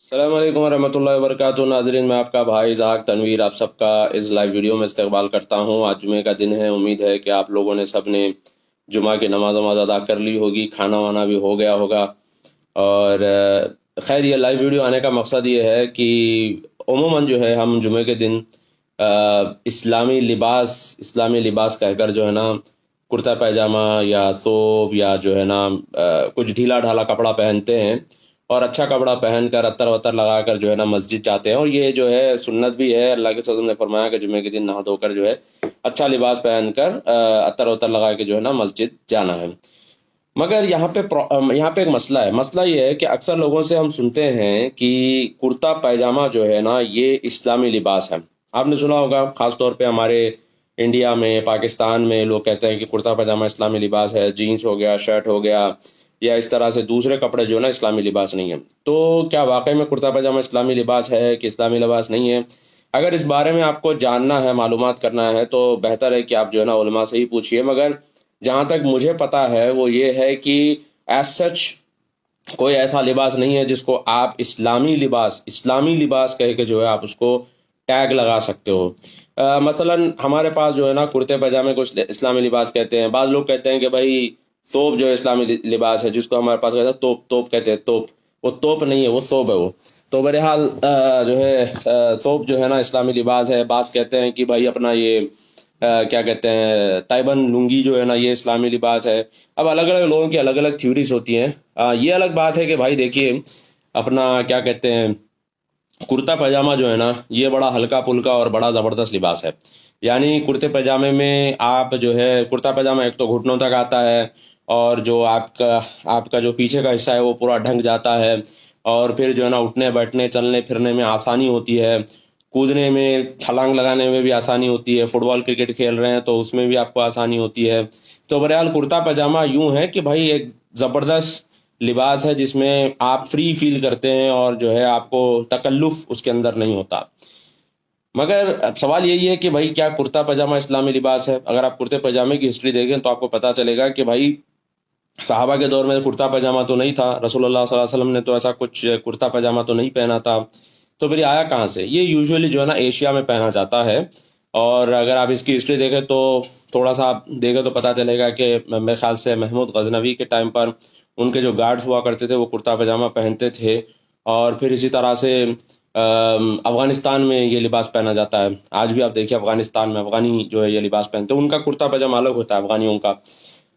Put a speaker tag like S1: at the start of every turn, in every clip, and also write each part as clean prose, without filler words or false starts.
S1: السلام علیکم ورحمۃ اللہ وبرکاتہ ناظرین، میں آپ کا بھائی اسحاق تنویر آپ سب کا اس لائیو ویڈیو میں استقبال کرتا ہوں۔ آج جمعے کا دن ہے، امید ہے کہ آپ لوگوں نے سب نے جمعہ کی نماز ادا کر لی ہوگی، کھانا وانا بھی ہو گیا ہوگا۔ اور خیر، یہ لائیو ویڈیو آنے کا مقصد یہ ہے کہ عموماً جو ہے ہم جمعے کے دن اسلامی لباس کہہ کر جو ہے نا کرتا پیجامہ یا ثوب یا جو ہے نا کچھ ڈھیلا ڈھالا کپڑا پہنتے ہیں، اور اچھا کپڑا پہن کر عطر وطر لگا کر جو ہے نا مسجد جاتے ہیں۔ اور یہ جو ہے سنت بھی ہے، اللہ کے رسول نے فرمایا کہ جمعے کے دن نہا دھو کر جو ہے اچھا لباس پہن کر عطر وطر لگا کے جو ہے نا مسجد جانا ہے۔ مگر یہاں پہ ایک مسئلہ ہے۔ مسئلہ یہ ہے کہ اکثر لوگوں سے ہم سنتے ہیں کہ کرتا پیجامہ جو ہے نا یہ اسلامی لباس ہے۔ آپ نے سنا ہوگا، خاص طور پہ ہمارے انڈیا میں، پاکستان میں لوگ کہتے ہیں کہ کرتا پاجامہ اسلامی لباس ہے، جینس ہو گیا، شرٹ ہو گیا، یا اس طرح سے دوسرے کپڑے جو ہے نا اسلامی لباس نہیں ہیں۔ تو کیا واقعی میں کرتا پاجامہ اسلامی لباس ہے کہ اسلامی لباس نہیں ہے؟ اگر اس بارے میں آپ کو جاننا ہے، معلومات کرنا ہے، تو بہتر ہے کہ آپ جو ہے نا علماء سے ہی پوچھیے۔ مگر جہاں تک مجھے پتا ہے وہ یہ ہے کہ ایز سچ کوئی ایسا لباس نہیں ہے جس کو آپ اسلامی لباس کہہ کے جو ہے آپ اس کو ٹیگ لگا سکتے ہو۔ مثلا ہمارے پاس جو ہے نا کرتے پاجامے کو اسلامی لباس کہتے ہیں۔ بعض لوگ کہتے ہیں کہ بھائی ثوب جو ہے اسلامی لباس ہے، جس کو ہمارے پاس کہتے ہیں توپ کہتے ہیں۔ توپ وہ توپ نہیں ہے، وہ ثوب ہے وہ۔ تو بہرحال جو ہے ثوب جو ہے نا اسلامی لباس ہے۔ بعض کہتے ہیں کہ بھائی اپنا یہ کیا کہتے ہیں تائبن لنگی جو ہے نا یہ اسلامی لباس ہے۔ اب الگ الگ لوگوں کی الگ الگ تھیوریز ہوتی ہیں۔ یہ الگ بات ہے کہ بھائی دیکھیے، اپنا کیا کہتے ہیں کرتا پاجامہ جو ہے نا یہ بڑا ہلکا پھلکا اور بڑا زبردست لباس ہے۔ یعنی کرتے پاجامے میں آپ جو ہے کرتا پاجامہ ایک تو گھٹنوں تک آتا ہے، اور جو آپ کا جو پیچھے کا حصہ ہے وہ پورا ڈھک جاتا ہے، اور پھر جو ہے نا اٹھنے بیٹھنے چلنے پھرنے میں آسانی ہوتی ہے، کودنے میں چھلانگ لگانے میں بھی آسانی ہوتی ہے، فٹ بال کرکٹ کھیل رہے ہیں تو اس میں بھی آپ کو آسانی ہوتی ہے۔ تو بہرحال کرتا پاجامہ یوں ہے کہ بھائی ایک زبردست لباس ہے جس میں آپ فری فیل کرتے ہیں، اور جو ہے آپ کو تکلف اس کے اندر نہیں ہوتا۔ مگر اب سوال یہی ہے کہ بھائی کیا کرتا پاجامہ اسلامی لباس ہے؟ اگر آپ کرتے پاجامے کی ہسٹری دیکھیں تو آپ کو پتہ چلے گا کہ بھائی صحابہ کے دور میں کرتا پاجامہ تو نہیں تھا، رسول اللہ صلی اللہ علیہ وسلم نے تو ایسا کچھ کرتا پاجامہ تو نہیں پہنا تھا۔ تو پھر یہ آیا کہاں سے؟ یہ یوزولی جو ہے نا ایشیا میں پہنا جاتا ہے۔ اور اگر آپ اس کی ہسٹری دیکھیں تو تھوڑا سا آپ دیکھیں تو پتہ چلے گا کہ میرے خیال سے محمود غزنوی کے ٹائم پر ان کے جو گارڈز ہوا کرتے تھے وہ کرتا پاجامہ پہنتے تھے۔ اور پھر اسی طرح سے افغانستان میں یہ لباس پہنا جاتا ہے۔ آج بھی آپ دیکھیے افغانستان میں افغانی جو ہے یہ لباس پہنتے ہیں، ان کا کرتا پاجامہ الگ ہوتا ہے افغانیوں کا۔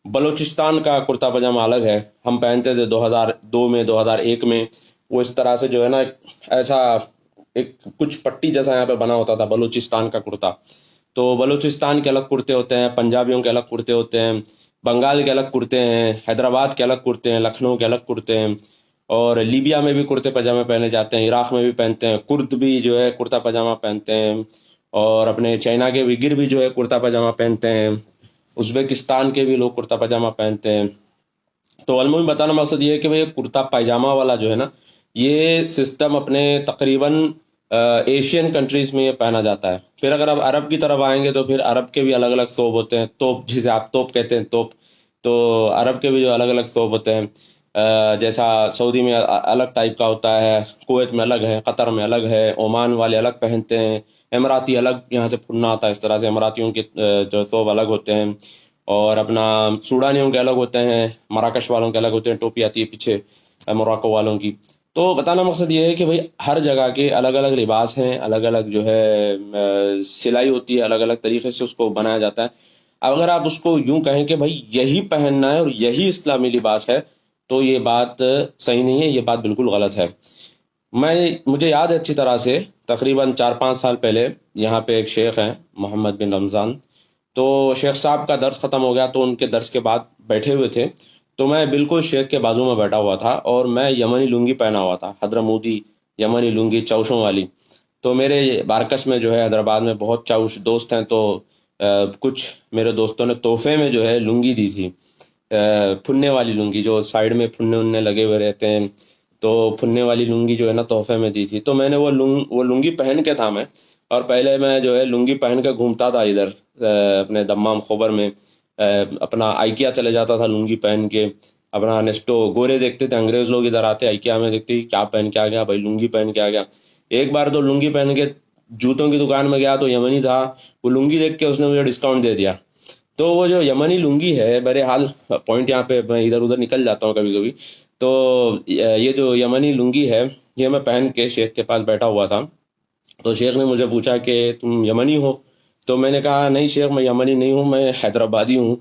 S1: بلوچستان کا کرتا پاجامہ الگ ہے، ہم پہنتے تھے 2002 میں، 2001 میں۔ وہ اس طرح سے جو ہے نا ایسا ایک کچھ پٹی جیسا یہاں پہ بنا ہوتا تھا بلوچستان کا کرتا۔ تو بلوچستان کے الگ کرتے ہوتے ہیں، پنجابیوں کے الگ کرتے ہوتے ہیں، بنگال کے الگ کرتے ہیں، حیدرآباد کے الگ کرتے ہیں، لکھنؤ کے الگ کرتے ہیں، اور لیبیا میں بھی کرتے پاجامے پہنے جاتے ہیں، عراق میں بھی پہنتے ہیں، کرد بھی جو ہے کرتا پاجامہ پہنتے ہیں، اور اپنے چائنا کے ویگر بھی جو ہے کرتا پاجامہ پہنتے ہیں، ازبکستان کے بھی لوگ کرتا پاجامہ پہنتے ہیں۔ تو علموں میں بتانا مقصد یہ ہے کہ بھئی کرتا پاجامہ والا جو ہے نا یہ سسٹم اپنے تقریباً ایشین کنٹریز میں یہ پہنا جاتا ہے۔ پھر اگر آپ عرب کی طرف آئیں گے تو پھر عرب کے بھی الگ الگ ثوب ہوتے ہیں، توپ جسے آپ توپ کہتے ہیں، توپ۔ تو عرب کے بھی جو الگ الگ ثوب ہوتے ہیں، جیسا سعودی میں الگ ٹائپ کا ہوتا ہے، کویت میں الگ ہے، قطر میں الگ ہے، عمان والے الگ پہنتے ہیں، اماراتی الگ یہاں سے پھننا آتا ہے، اس طرح سے اماراتیوں کے جو ثوب الگ ہوتے ہیں، اور اپنا سوڈانیوں کے الگ ہوتے ہیں، مراکش والوں کے الگ ہوتے ہیں، ٹوپی آتی ہے پیچھے موراکو والوں کی۔ تو بتانا مقصد یہ ہے کہ بھئی ہر جگہ کے الگ الگ لباس ہیں، الگ الگ جو ہے سلائی ہوتی ہے، الگ الگ طریقے سے اس کو بنایا جاتا ہے۔ اب اگر آپ اس کو یوں کہیں کہ بھئی یہی پہننا ہے اور یہی اسلامی لباس ہے تو یہ بات صحیح نہیں ہے، یہ بات بالکل غلط ہے۔ مجھے یاد ہے اچھی طرح سے، تقریباً 4-5 سال پہلے یہاں پہ ایک شیخ ہیں محمد بن رمضان، تو شیخ صاحب کا درس ختم ہو گیا تو ان کے درس کے بعد بیٹھے ہوئے تھے، تو میں بالکل شیخ کے بازو میں بیٹھا ہوا تھا، اور میں یمنی لنگی پہنا ہوا تھا، حضرموتی یمنی لنگی چاؤشوں والی۔ تو میرے بارکس میں جو ہے حیدرآباد میں بہت چاؤش دوست ہیں، تو کچھ میرے دوستوں نے تحفے میں جو ہے لنگی دی تھی، پھنے والی لنگی جو سائیڈ میں پھنے اننے لگے ہوئے رہتے ہیں، تو پھنے والی لنگی جو ہے نا تحفے میں دی تھی۔ تو میں نے وہ لنگی پہن کے تھا میں، اور پہلے میں جو ہے لنگی پہن کے گھومتا تھا ادھر اپنے دمام خبر میں، اپنا آئیکیا چلے جاتا تھا لنگی پہن کے، اپنا نیسٹو گورے دیکھتے تھے، انگریز لوگ ادھر آتے آئیکیا میں دیکھتے کیا پہن کے آ گیا بھائی، لنگی پہن کے آ گیا. ایک بار تو لنگی پہن کے جوتوں کی دکان میں گیا تو یمنی تھا، وہ لنگی دیکھ کے اس نے مجھے ڈسکاؤنٹ دے دیا. تو وہ جو یمنی لنگی ہے، بہرحال پوائنٹ یہاں پہ میں ادھر ادھر نکل جاتا ہوں کبھی کبھی، تو یہ جو یمنی لنگی ہے یہ میں پہن کے شیخ کے پاس بیٹھا ہوا تھا. تو شیخ نے مجھے پوچھا کہ تم یمنی ہو؟ تو میں نے کہا نہیں شیخ میں یمنی نہیں ہوں، میں حیدرآبادی ہوں.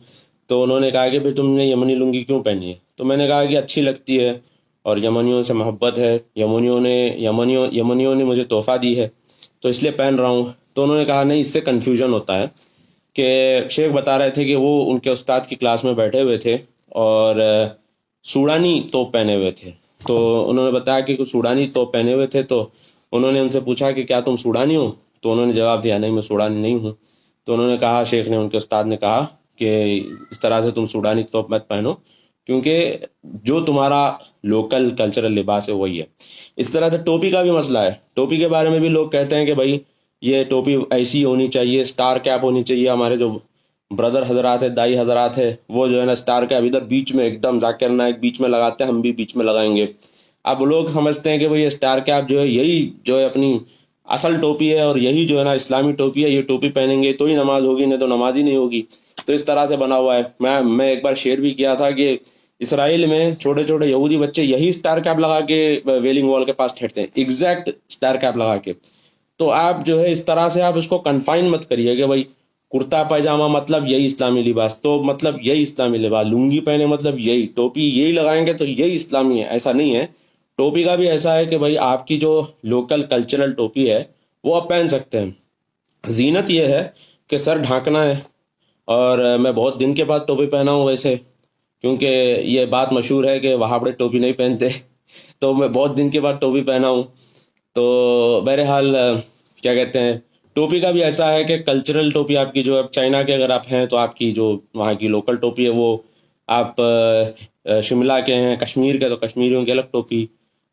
S1: تو انہوں نے کہا کہ پھر تم نے یمنی لنگی کیوں پہنی ہے؟ تو میں نے کہا کہ اچھی لگتی ہے اور یمنیوں سے محبت ہے، یمنیوں نے مجھے تحفہ دی ہے تو اس لیے پہن رہا ہوں. تو انہوں نے کہا نہیں، اس سے کنفیوژن ہوتا ہے. کہ شیخ بتا رہے تھے کہ وہ ان کے استاد کی کلاس میں بیٹھے ہوئے تھے اور سوڈانی توپ پہنے ہوئے تھے. تو انہوں نے بتایا کہ سوڈانی توپ پہنے ہوئے تھے، تو انہوں نے ان سے پوچھا کہ کیا تم سوڈانی ہو؟ تو انہوں نے جواب دیا نہیں میں سوڈانی نہیں ہوں. تو انہوں نے کہا، شیخ نے، ان کے استاد نے کہا کہ اس طرح سے تم سوڈانی توپ مت پہنو، کیونکہ جو تمہارا لوکل کلچرل لباس ہے وہی ہے. اس طرح سے ٹوپی کا بھی مسئلہ ہے. ٹوپی کے بارے میں بھی لوگ کہتے ہیں کہ بھائی یہ ٹوپی ایسی ہونی چاہیے، اسٹار کیپ ہونی چاہیے. ہمارے جو بردر حضرات ہے، دائی حضرات ہے، وہ جو ہے نا اسٹار کیپ ادھر بیچ میں ایک دم ذاکر نائک بیچ میں لگاتے ہیں، ہم بھی بیچ میں لگائیں گے. اب لوگ سمجھتے ہیں کہ بھئی یہ اسٹار کیپ جو ہے یہی جو ہے اپنی اصل ٹوپی ہے اور یہی جو ہے نا اسلامی ٹوپی ہے، یہ ٹوپی پہنیں گے تو ہی نماز ہوگی، نہیں تو نماز ہی نہیں ہوگی. تو اس طرح سے بنا ہوا ہے. میں ایک بار شیئر بھی کیا تھا کہ اسرائیل میں چھوٹے چھوٹے یہودی بچے یہی اسٹار کیپ لگا کے ویلنگ وال کے پاس ٹھہرتے ہیں، ایگزیکٹ اسٹار کیپ لگا کے. تو آپ جو ہے اس طرح سے آپ اس کو کنفائن مت کریے کہ بھائی کرتا پائجامہ مطلب یہی اسلامی لباس، تو مطلب یہی اسلامی لباس، لنگی پہنے مطلب یہی، ٹوپی یہی لگائیں گے تو یہی اسلامی ہے. ایسا نہیں ہے. ٹوپی کا بھی ایسا ہے کہ بھائی آپ کی جو لوکل کلچرل ٹوپی ہے وہ آپ پہن سکتے ہیں. زینت یہ ہے کہ سر ڈھانکنا ہے. اور میں بہت دن کے بعد ٹوپی پہنا ہوں ویسے، کیونکہ یہ بات مشہور ہے کہ وہابڑے ٹوپی نہیں پہنتے. تو میں بہت دن کے بعد ٹوپی پہنا ہوں. تو بہرحال کیا کہتے ہیں، ٹوپی کا بھی ایسا ہے کہ کلچرل ٹوپی آپ کی جو اب چائنا کے اگر آپ ہیں تو آپ کی جو وہاں کی لوکل ٹوپی ہے وہ آپ شملہ کے ہیں، کشمیر کے تو کشمیریوں کی الگ ٹوپی،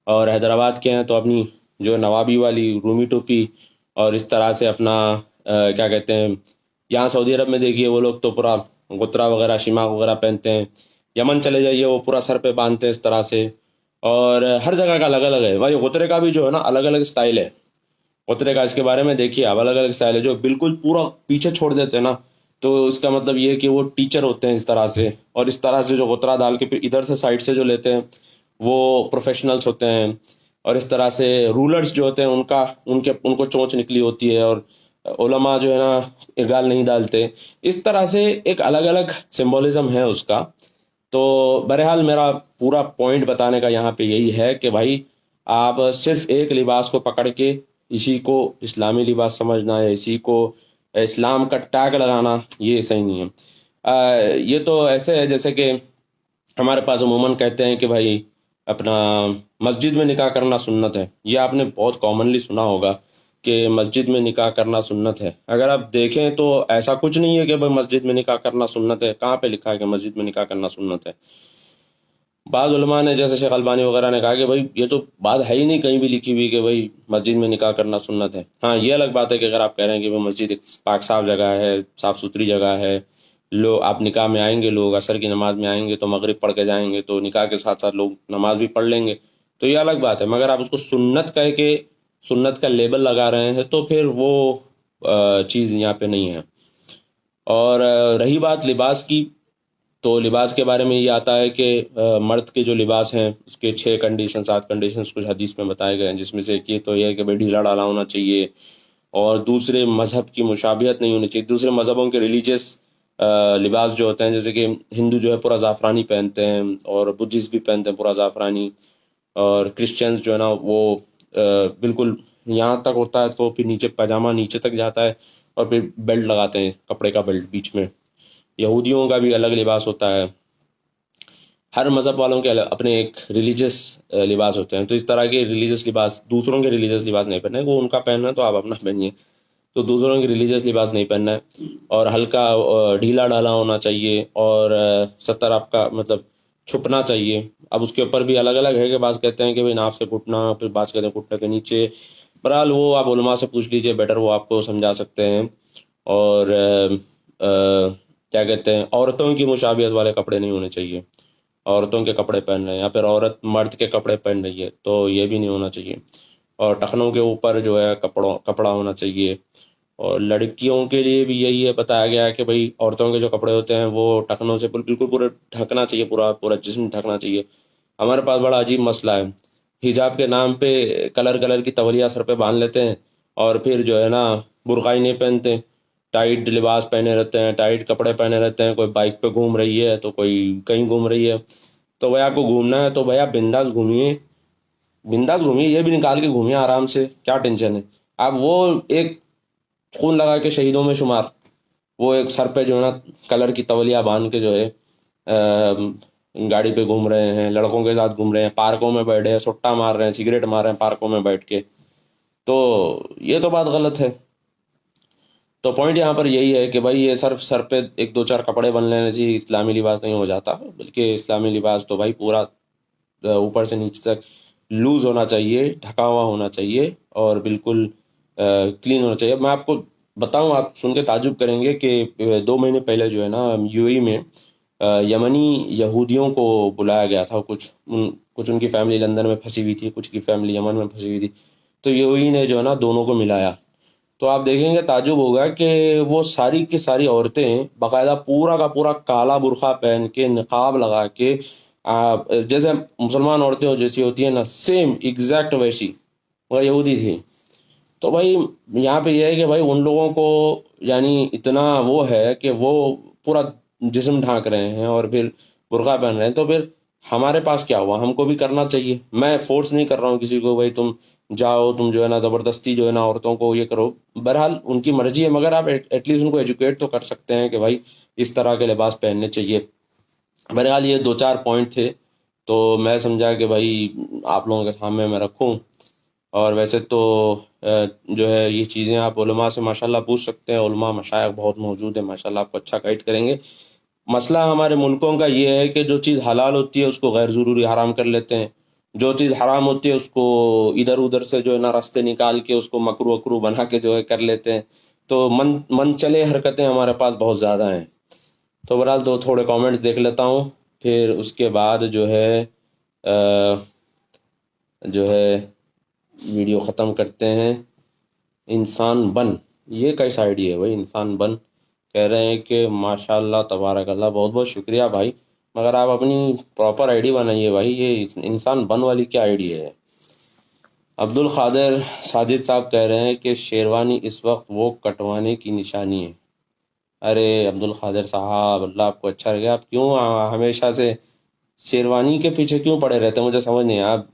S1: اور حیدرآباد کے ہیں تو اپنی جو نوابی والی رومی ٹوپی. اور اس طرح سے اپنا کیا کہتے ہیں، یہاں سعودی عرب میں دیکھیے وہ لوگ تو پورا غترہ وغیرہ شماغ وغیرہ پہنتے ہیں. یمن چلے جائیے وہ پورا سر پہ باندھتے ہیں اس طرح سے. اور ہر جگہ کا الگ الگ ہے. بھائی غترے کا بھی جو ہے نا الگ الگ اسٹائل ہے. غترے کا اس کے بارے میں دیکھیے آپ، الگ الگ اسٹائل ہے. جو بالکل پورا پیچھے چھوڑ دیتے ہیں نا، تو اس کا مطلب یہ ہے کہ وہ ٹیچر ہوتے ہیں اس طرح سے. اور اس طرح سے جو غترہ ڈال کے پھر ادھر سے سائڈ سے جو لیتے ہیں وہ پروفیشنلز ہوتے ہیں. اور اس طرح سے رولرز جو ہوتے ہیں ان کو چونچ نکلی ہوتی ہے، اور علماء جو ہے نا اقال نہیں ڈالتے. اس طرح سے ایک الگ الگ سمبولزم ہے اس کا. تو بہرحال میرا پورا پوائنٹ بتانے کا یہاں پہ یہی ہے کہ بھائی آپ صرف ایک لباس کو پکڑ کے اسی کو اسلامی لباس سمجھنا ہے، اسی کو اسلام کا ٹیگ لگانا، یہ صحیح نہیں ہے. یہ تو ایسے ہے جیسے کہ ہمارے پاس عموماً کہتے ہیں کہ بھائی اپنا مسجد میں نکاح کرنا سنت ہے. یہ آپ نے بہت کامنلی سنا ہوگا کہ مسجد میں نکاح کرنا سنت ہے. اگر آپ دیکھیں تو ایسا کچھ نہیں ہے کہ بھائی مسجد میں نکاح کرنا سنت ہے. کہاں پہ لکھا ہے کہ مسجد میں نکاح کرنا سنت ہے؟ بعض علماء نے جیسے شیخ البانی وغیرہ نے کہا کہ بھائی یہ تو بات ہے ہی نہیں کہیں بھی لکھی ہوئی کہ بھائی مسجد میں نکاح کرنا سنت ہے. ہاں یہ الگ بات ہے کہ اگر آپ کہہ رہے ہیں کہ بھائی مسجد ایک پاک صاف جگہ ہے، صاف ستھری جگہ ہے، آپ نکاح میں آئیں گے، لوگ عصر کی نماز میں آئیں گے تو مغرب پڑھ کے جائیں گے، تو نکاح کے ساتھ ساتھ لوگ نماز بھی پڑھ لیں گے، تو یہ الگ بات ہے. مگر آپ اس کو سنت کہہ کے سنت کا لیبل لگا رہے ہیں تو پھر وہ چیز یہاں پہ نہیں ہے. اور رہی بات لباس کی، تو لباس کے بارے میں یہ آتا ہے کہ مرد کے جو لباس ہیں اس کے 6 کنڈیشن 7 کنڈیشنز کچھ حدیث میں بتائے گئے ہیں، جس میں سے ایک یہ تو یہ ہے کہ بھائی ڈھیلا ڈالا ہونا چاہیے، اور دوسرے مذہب کی مشابہت نہیں ہونی چاہیے. دوسرے مذہبوں کے ریلیجیس لباس جو ہوتے ہیں، جیسے کہ ہندو جو ہے پورا زعفرانی پہنتے ہیں، اور بدھسٹ بھی پہنتے ہیں پورا زعفرانی، اور کرسچنز جو ہے نا وہ بالکل یہاں تک ہوتا ہے تو پھر نیچے پاجامہ نیچے تک جاتا ہے، اور پھر بیلٹ لگاتے ہیں، کپڑے کا بیلٹ بیچ میں. یہودیوں کا بھی الگ لباس ہوتا ہے. ہر مذہب والوں کے اپنے ایک ریلیجس لباس ہوتے ہیں. تو اس طرح کے ریلیجس لباس، دوسروں کے ریلیجس لباس نہیں پہننا ہے. وہ ان کا پہننا ہے تو آپ اپنا پہنیے، تو دوسروں کے ریلیجس لباس نہیں پہننا ہے. اور ہلکا ڈھیلا ڈالا ہونا چاہیے، اور ستر آپ کا مطلب چھپنا چاہیے. اب اس کے اوپر بھی الگ الگ ہے کہ بعض کہتے ہیں کہ بھائی ناف سے گھٹنا، پھر بعض کہتے ہیں گھٹنے کے نیچے. بہرحال وہ آپ علماء سے پوچھ لیجئے، بیٹر وہ آپ کو سمجھا سکتے ہیں. اور کیا کہتے ہیں، عورتوں کی مشابہت والے کپڑے نہیں ہونے چاہیے. عورتوں کے کپڑے پہن رہے ہیں یا پھر عورت مرد کے کپڑے پہن رہی ہے، تو یہ بھی نہیں ہونا چاہیے۔ اور ٹخنوں کے اوپر جو ہے کپڑا ہونا چاہیے۔ اور لڑکیوں کے لیے بھی یہی ہے، بتایا گیا ہے کہ بھائی عورتوں کے جو کپڑے ہوتے ہیں وہ ٹخنوں سے بالکل پورے ڈھکنا چاہیے، پورا جسم ڈھکنا چاہیے۔ ہمارے پاس بڑا عجیب مسئلہ ہے، حجاب کے نام پہ کلر کی تولیہ سر پہ باندھ لیتے ہیں، اور پھر جو ہے نا برقع ہی نہیں پہنتے، ٹائٹ لباس پہنے رہتے ہیں، ٹائٹ کپڑے پہنے رہتے ہیں۔ کوئی بائک پہ گھوم رہی ہے تو کوئی کہیں گھوم رہی ہے، تو بھائی آپ کو گھومنا ہے تو بھائی آپ بنداس گھومیے، یہ بھی نکال کے گھومیے آرام سے، کیا ٹینشن ہے؟ آپ وہ ایک خون لگا کے شہیدوں میں شمار، وہ ایک سر پہ جو ہے نا کلر کی تولیہ باندھ کے جو ہے گاڑی پہ گھوم رہے ہیں، لڑکوں کے ساتھ گھوم رہے ہیں، پارکوں میں بیٹھے ہیں، سٹا مار رہے ہیں، سگریٹ مار رہے ہیں پارکوں میں بیٹھ کے، تو یہ تو بات غلط ہے۔ تو پوائنٹ یہاں پر یہی ہے کہ بھائی یہ صرف سر پہ ایک دو چار کپڑے بن لینے سے اسلامی لباس نہیں ہو جاتا، بلکہ اسلامی لباس تو بھائی پورا اوپر سے نیچے تک لوز ہونا چاہیے، ڈھکا ہوا ہونا چاہیے، اور بالکل کلین ہونا چاہیے۔ میں آپ کو بتاؤں، آپ سن کے تعجب کریں گے کہ 2 مہینے پہلے جو ہے نا UAE میں یمنی یہودیوں کو بلایا گیا تھا، کچھ ان کی فیملی لندن میں پھنسی ہوئی تھی، کچھ کی فیملی یمن میں پھنسی ہوئی تھی، تو UAE نے جو ہے نا دونوں کو ملایا۔ تو آپ دیکھیں گے تعجب ہوگا کہ وہ ساری کی ساری عورتیں باقاعدہ پورا کا پورا کالا برقع پہن کے، نقاب لگا کے، جیسے مسلمان عورتیں جیسی ہوتی ہیں نا، سیم ایگزیکٹ ویسی، مگر یہودی تھی۔ تو بھائی یہاں پہ یہ ہے کہ بھائی ان لوگوں کو یعنی اتنا وہ ہے کہ وہ پورا جسم ڈھانک رہے ہیں اور پھر برقع پہن رہے ہیں، تو پھر ہمارے پاس کیا ہوا؟ ہم کو بھی کرنا چاہیے۔ میں فورس نہیں کر رہا ہوں کسی کو، بھائی تم جاؤ، تم جو ہے نا زبردستی جو ہے نا عورتوں کو یہ کرو، بہرحال ان کی مرضی ہے، مگر آپ ایٹ لیسٹ ان کو ایجوکیٹ تو کر سکتے ہیں کہ بھائی اس طرح کے لباس پہننے چاہیے۔ بہرحال یہ 2-4 پوائنٹ تھے، تو میں سمجھا کہ بھائی آپ لوگوں کے سامنے میں رکھوں۔ اور ویسے تو جو ہے یہ چیزیں آپ علماء سے ماشاءاللہ پوچھ سکتے ہیں، علماء مشائخ بہت موجود ہیں ماشاءاللہ، آپ کو اچھا گائیڈ کریں گے۔ مسئلہ ہمارے ملکوں کا یہ ہے کہ جو چیز حلال ہوتی ہے اس کو غیر ضروری حرام کر لیتے ہیں، جو چیز حرام ہوتی ہے اس کو ادھر ادھر سے جو ہے نا راستے نکال کے اس کو مکرو اکرو بنا کے جو ہے کر لیتے ہیں، تو من چلے حرکتیں ہمارے پاس بہت زیادہ ہیں۔ تو بہرحال تھوڑے کامنٹس دیکھ لیتا ہوں، پھر اس کے بعد جو ہے ویڈیو ختم کرتے ہیں۔ انسان بن، یہ کیسا آئیڈیا ہے بھائی؟ انسان بن کہہ رہے ہیں کہ ماشاء اللہ تبارک اللہ، بہت بہت شکریہ بھائی، مگر آپ اپنی پراپر آئی ڈی بنائیے بھائی، یہ انسان بن والی کیا آئی ڈی ہے؟ عبد القادر ساجد صاحب کہہ رہے ہیں کہ شیروانی اس وقت وہ کٹوانے کی نشانی ہے۔ ارے عبد القادر صاحب، اللہ آپ کو اچھا رکھے، آپ کیوں ہمیشہ سے شیروانی کے پیچھے کیوں پڑے رہتے ہیں؟ مجھے سمجھ نہیں آیا۔ آپ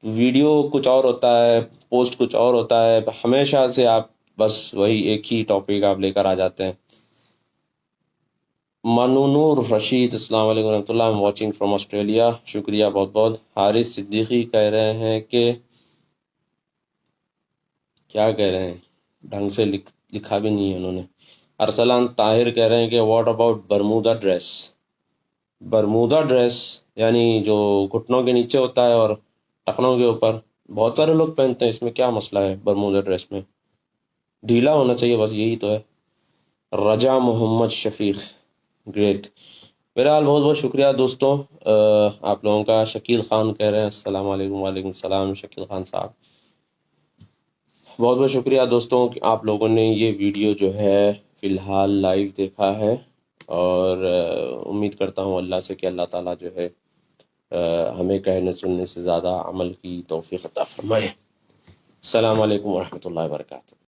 S1: ویڈیو کچھ اور ہوتا ہے، پوسٹ کچھ اور ہوتا ہے، ہمیشہ سے آپ بس وہی ایک ہی ٹاپک آپ لے کر آ جاتے ہیں۔ منونور رشید، السلام علیکم ورحمۃ اللہ، I'm watching from آسٹریلیا، شکریہ بہت بہت۔ حارث صدیقی کہہ رہے ہیں کہ کیا کہہ رہے ہیں، ڈھنگ سے لکھا بھی نہیں ہے انہوں نے۔ ارسلان طاہر کہہ رہے ہیں کہ what about Bermuda dress? Bermuda dress یعنی جو گھٹنوں کے نیچے ہوتا ہے اور ٹخنوں کے اوپر، بہت سارے لوگ پہنتے ہیں، اس میں کیا مسئلہ ہے؟ برمودا ڈریس میں ڈھیلا ہونا چاہیے، بس یہی تو ہے۔ رجا محمد شفیق، گریٹ۔ بہرحال بہت بہت شکریہ دوستوں آپ لوگوں کا۔ شکیل خان کہہ رہے ہیں السلام علیکم، وعلیکم السلام شکیل خان صاحب، بہت بہت شکریہ دوستوں کہ آپ لوگوں نے یہ ویڈیو جو ہے فی الحال لائیو دیکھا ہے، اور امید کرتا ہوں اللہ سے کہ اللہ تعالیٰ جو ہے ہمیں کہنے سننے سے زیادہ عمل کی توفیق عطا فرمائے۔ السلام علیکم ورحمۃ اللہ وبرکاتہ۔